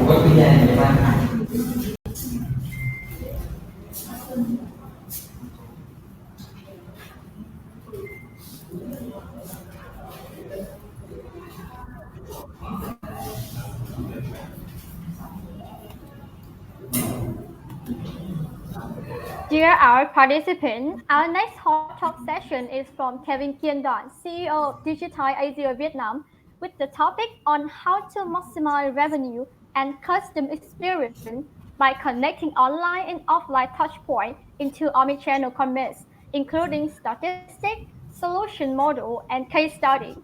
Dear our participants, our next hot talk session is from Kien, Doan, CEO of Digityze Asia Vietnam, with the topic on how to maximize revenue and customer experience by connecting online and offline touchpoints into omnichannel commerce, including statistics, solution model, and case study.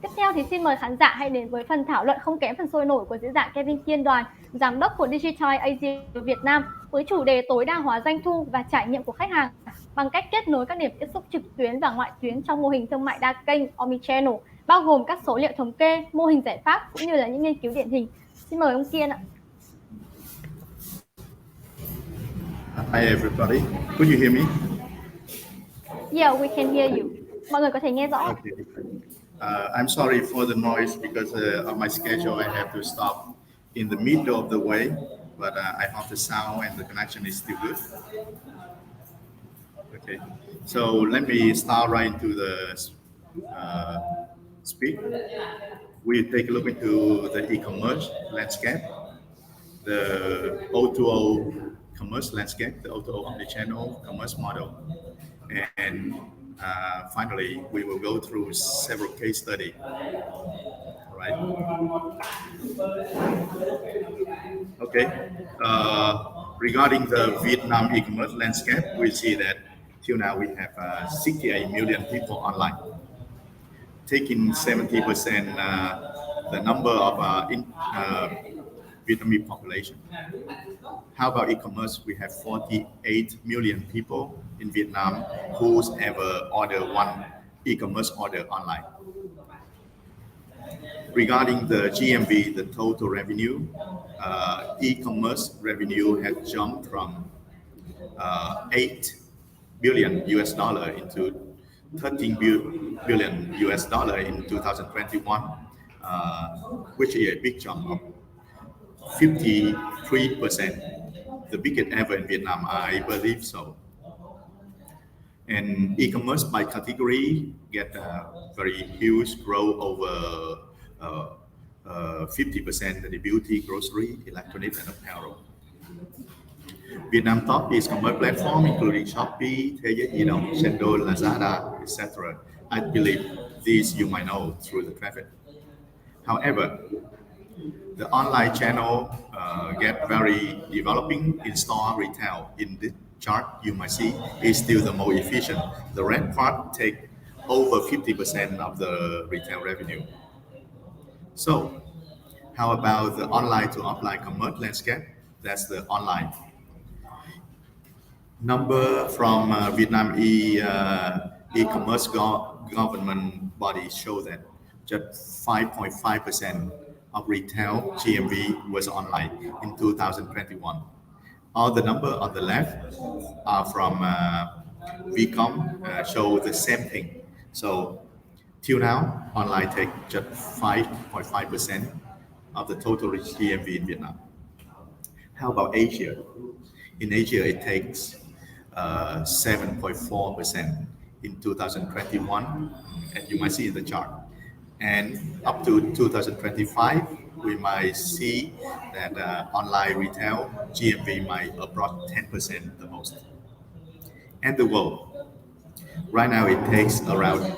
Tiếp theo thì xin mời khán giả hãy đến với phần thảo luận không kém phần sôi nổi của diễn giả Kien, Doan, giám đốc của Digityze Asia Việt Nam, với chủ đề tối đa hóa doanh thu và trải nghiệm của khách hàng bằng cách kết nối các điểm tiếp xúc trực tuyến và ngoại tuyến trong mô hình thương mại đa kênh Omnichannel, bao gồm các số liệu thống kê, mô hình giải pháp cũng như là những nghiên cứu điển hình. Xin mời ông Kien ạ. Hi everybody, could you hear me? Yeah, we can hear you. Mọi người có thể nghe rõ. Okay. I'm sorry for the noise because of my schedule. I have to stop in the middle of the way, but I hope the sound and the connection is still good. Okay, so let me start right into the speak. We take a look into the e-commerce landscape, the O2O commerce landscape, the O2O omnichannel commerce model, and finally, we will go through several case studies. Right? Okay. Regarding the Vietnam e-commerce landscape, we see that till now we have 68 million people online, taking 70% the number of Vietnamese population. How about e-commerce? We have 48 million people in Vietnam who's ever ordered one e-commerce order online. Regarding the GMV, the total revenue, e-commerce revenue has jumped from 8 billion US dollar into 13 billion US dollar in 2021, which is a big jump of 53%, the biggest ever in Vietnam, I believe so. And e-commerce by category get a very huge growth over 50%, the beauty, grocery, electronics, and apparel. Vietnam top e-commerce platform, including Shopee, Thế Giới Di động, Sendo, Lazada, etc. I believe these you might know through the traffic. However, the online channel get very developing in-store retail. In this chart, you might see is still the most efficient. The red part take over 50% of the retail revenue. So, how about the online to offline commerce landscape? That's the online. Number from Vietnam e-commerce government body show that just 5.5% of retail GMV was online in 2021. All the number on the left are from Vcom, show the same thing. So till now, online take just 5.5% of the total GMV in Vietnam. How about Asia? In Asia, it takes 7.4% in 2021, and you might see in the chart. And up to 2025, we might see that online retail GMV might approach 10% the most. And the world, right now it takes around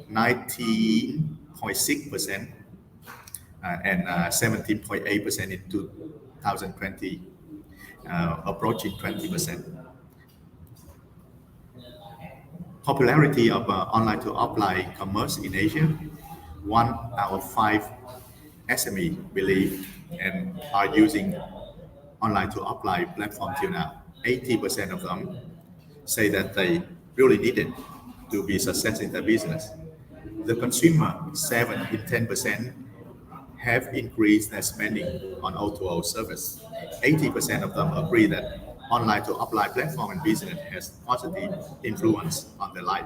19.6% and 17.8% in 2020, approaching 20%. Popularity of online to offline commerce in Asia, 1 out of 5 SME believe and are using online to offline platform till now. 80% of them say that they really need it to be success in their business. The consumer, 7 in 10% have increased their spending on O2O service. 80% of them agree that online to offline platform and business has positive influence on their life.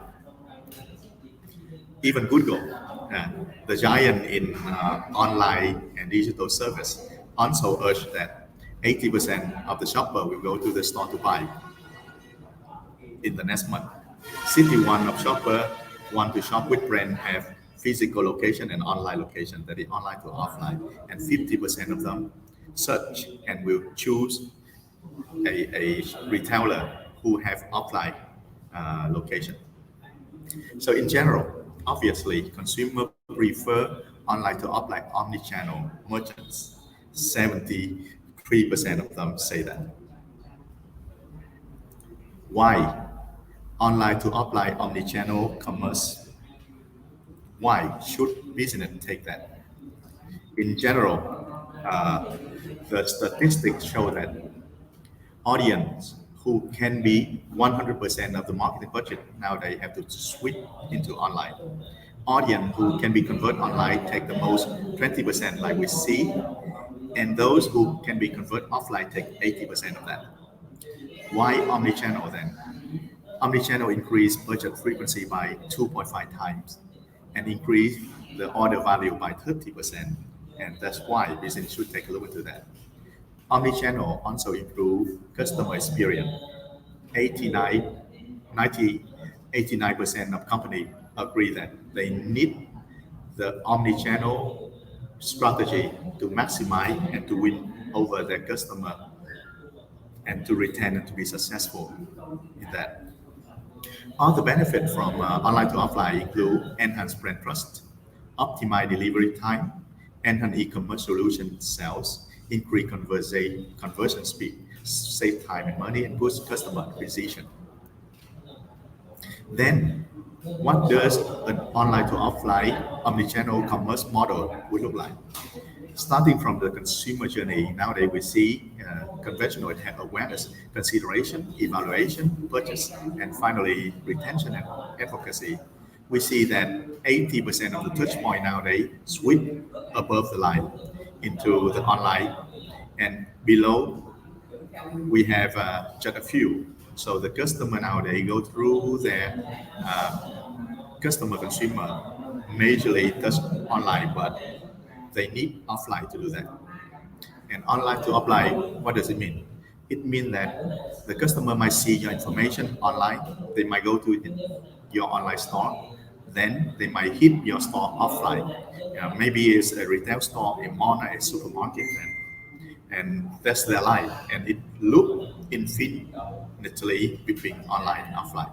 Even Google, the giant in online and digital service, also urge that 80% of the shopper will go to the store to buy in the next month. 61 of shopper want to shop with brand have physical location and online location, that is online to offline, and 50% of them search and will choose a retailer who have offline location. So in general, obviously, consumer prefer online to offline omnichannel merchants. 73% of them say that. Why online to offline omnichannel commerce? Why should business take that? In general, the statistics show that audience who can be 100% of the marketing budget now they have to switch into online. Audience who can be converted online take the most 20% like we see, and those who can be converted offline take 80% of that. Why omnichannel then? Omnichannel increase purchase frequency by 2.5 times and increase the order value by 30%, and that's why business should take a look into that. Omnichannel also improve customer experience. 89, 90, 89% of companies agree that they need the omnichannel strategy to maximize and to win over their customer and to retain and to be successful in that. Other benefits from online to offline include enhanced brand trust, optimize delivery time, enhance e-commerce solution sales, increase conversion speed, save time and money, and boost customer acquisition. Then, what does an online to offline omnichannel commerce model would look like? Starting from the consumer journey, nowadays we see conventional have awareness, consideration, evaluation, purchase, and finally retention and advocacy. We see that 80% of the touch point nowadays sweep above the line into the online, and below we have just a few. So the customer nowadays go through their customer consumer majorly touch online, but they need offline to do that. And online to offline, what does it mean? It means that the customer might see your information online, they might go to your online store, then they might hit your store offline. Maybe it's a retail store, a mall, a supermarket, and that's their life. And it looks infinitely between online and offline.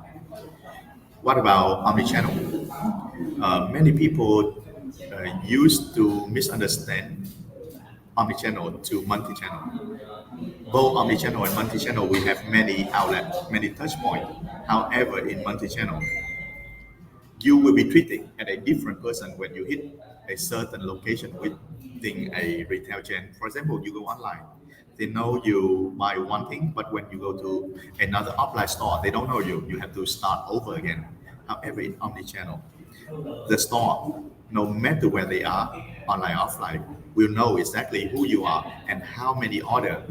What about omnichannel? Many people used to misunderstand omnichannel to multi-channel. Both omnichannel and multi-channel, we have many outlets, many touch points. However, in multi-channel, you will be treated as a different person when you hit a certain location within a retail chain. For example, you go online, they know you buy one thing, but when you go to another offline store, they don't know you. You have to start over again. However, in omnichannel, the store, no matter where they are, online, offline, will know exactly who you are and how many order,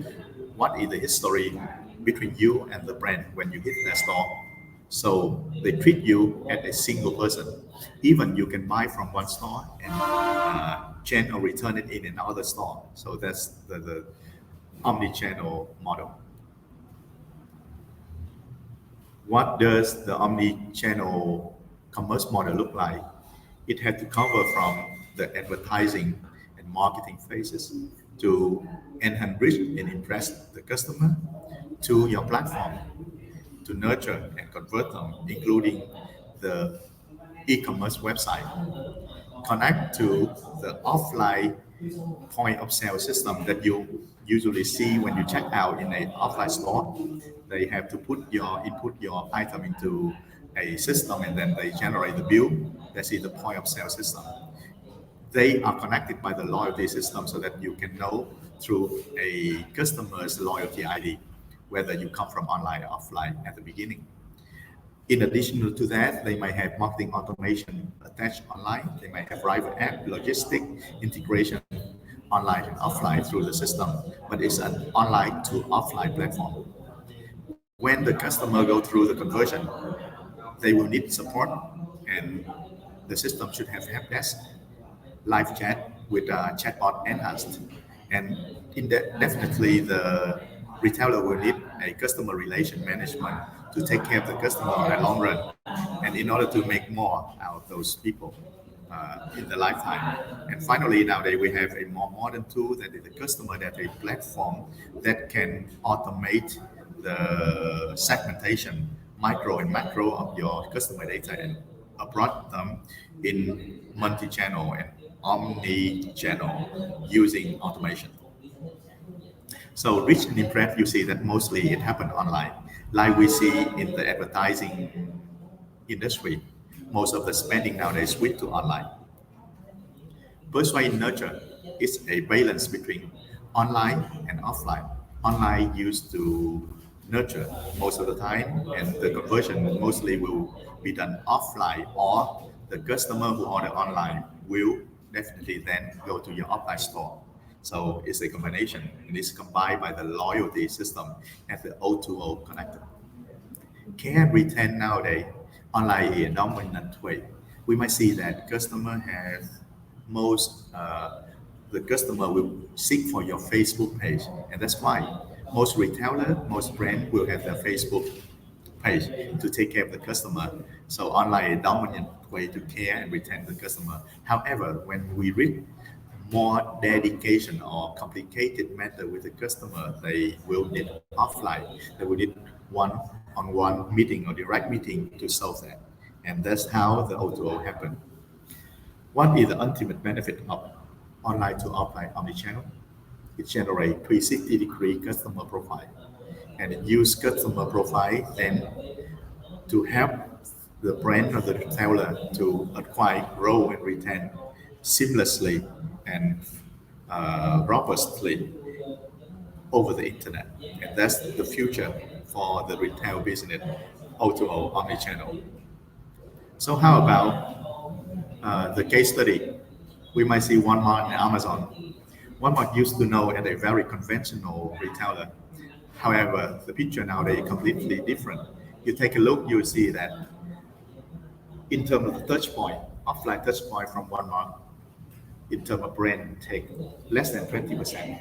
what is the history between you and the brand when you hit their store. So they treat you as a single person. Even you can buy from one store and change or return it in another store. So that's the omni-channel model. What does the omni-channel commerce model look like? It had to cover from the advertising and marketing phases to enrich and impress the customer, to your platform to nurture and convert them, including the e-commerce website. Connect to the offline point of sale system that you usually see when you check out in an offline store. They have to input your item into a system, and then they generate the bill. That's the point of sale system. They are connected by the loyalty system so that you can know through a customer's loyalty ID whether you come from online or offline at the beginning. In addition to that, they might have marketing automation attached online. They might have private app, logistic integration online and offline through the system, but it's an online to offline platform. When the customer go through the conversion, they will need support, and the system should have help desk, live chat with chatbot enhanced, And definitely the retailer will need a customer relation management to take care of the customer in the long run, and in order to make more out of those people in the lifetime. And finally, nowadays we have a more modern tool that is the customer data platform that can automate the segmentation, micro and macro of your customer data and brought them in multi-channel and omni-channel using automation. So reach and impress, you see that mostly it happened online. Like we see in the advertising industry, most of the spending nowadays switch to online. Persuade nurture is a balance between online and offline. Online used to nurture most of the time, and the conversion mostly will be done offline, or the customer who order online will definitely then go to your offline store. So it's a combination, and it's combined by the loyalty system and the O2O connector. Can retain nowadays online in a dominant way. We might see that customer have the customer will seek for your Facebook page, and that's why most retailer, most brand will have their Facebook page to take care of the customer. So online is a dominant way to care and retain the customer. However, when we reach more dedication or complicated matter with the customer, they will need offline. They will need one-on-one meeting or direct meeting to solve that. And that's how the O2O happen. What is the ultimate benefit of online to offline omnichannel? It generates 360-degree customer profile, and it use customer profile then to help the brand or the retailer to acquire, grow, and retain seamlessly and robustly over the internet. And that's the future for the retail business, O2O, omnichannel. So how about the case study? We might see Walmart and Amazon. Walmart used to know as a very conventional retailer. However, the picture nowadays is completely different. You take a look, you see that in terms of the touch point, offline touch point from Walmart, in terms of brand, take less than 20%.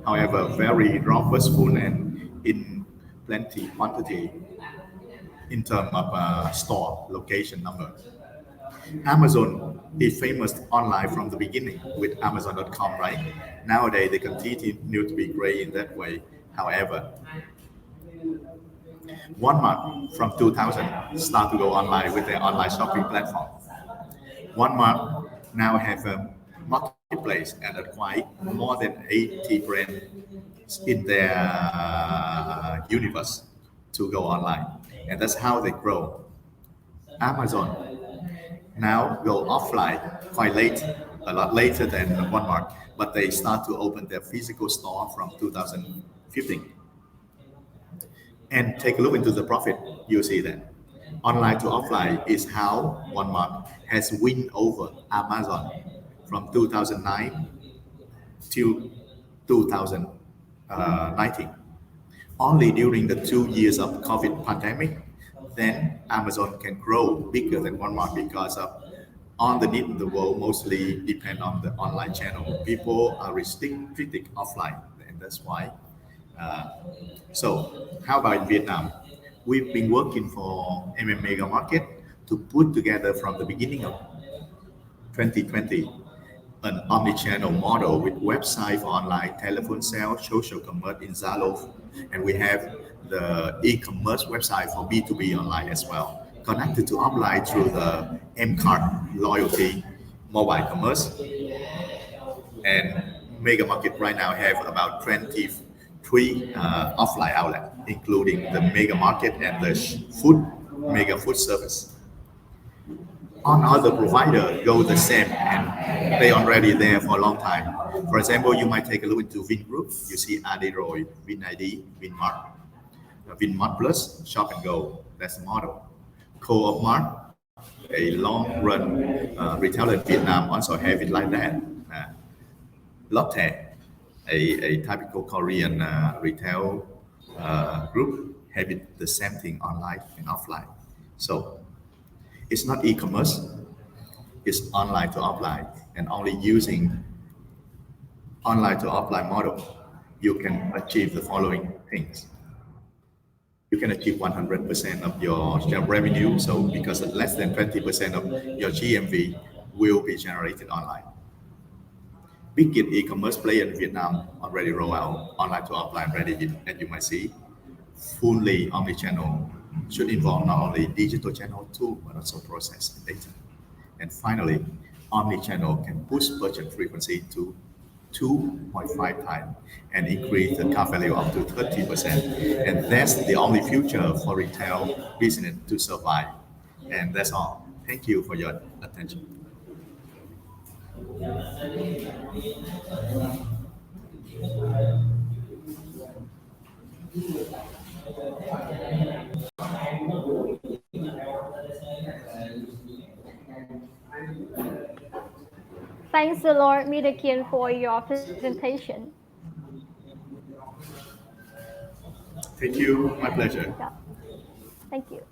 However, very robustful and in plenty quantity in terms of store location number. Amazon is famous online from the beginning with Amazon.com, right? Nowadays, they continue to be great in that way. However, Walmart from 2000 start to go online with their online shopping platform. Walmart now have a marketplace and acquire more than 80 brands in their universe to go online. And that's how they grow. Amazon now go offline quite late, a lot later than Walmart, but they start to open their physical store from 2015. And take a look into the profit, you'll see that online to offline is how Walmart has win over Amazon from 2009 to 2019. Only during the 2 years of COVID pandemic, then Amazon can grow bigger than Walmart because of on the need of the world mostly depend on the online channel. People are restricted offline, and that's why. So how about in Vietnam? We've been working for Mega Market to put together from the beginning of 2020 an omni-channel model with website for online, telephone sales, social commerce in Zalo, and we have the e-commerce website for B2B online as well, connected to offline through the M-Card loyalty mobile commerce. And Mega Market right now have about 23 offline outlets, including the Mega Market and the Mega Food Service. On other provider go the same, and they already there for a long time. For example, you might take a look into Vingroup. You see Aderoy, VinID, Vinmart, Vinmart Plus, Shop and Go. That's the model. Co-op Mart, a long-run retailer in Vietnam, also have it like that. Lotte, a typical Korean retail group, have it the same thing online and offline. So it's not e-commerce, it's online to offline, and only using online to offline model, you can achieve the following things. You can achieve 100% of your revenue. So because less than 20% of your GMV will be generated online. Big e-commerce player in Vietnam already roll out online to offline strategy, as you might see. Fully omnichannel should involve not only digital channel tool, but also process and data. And finally, omnichannel can boost purchase frequency to 2.5 times and increase the car value up to 30%. And that's the only future for retail business to survive. And that's all. Thank you for your attention. Thanks a lot, Mr. Kien, for your presentation. Thank you. My pleasure. Yeah, thank you.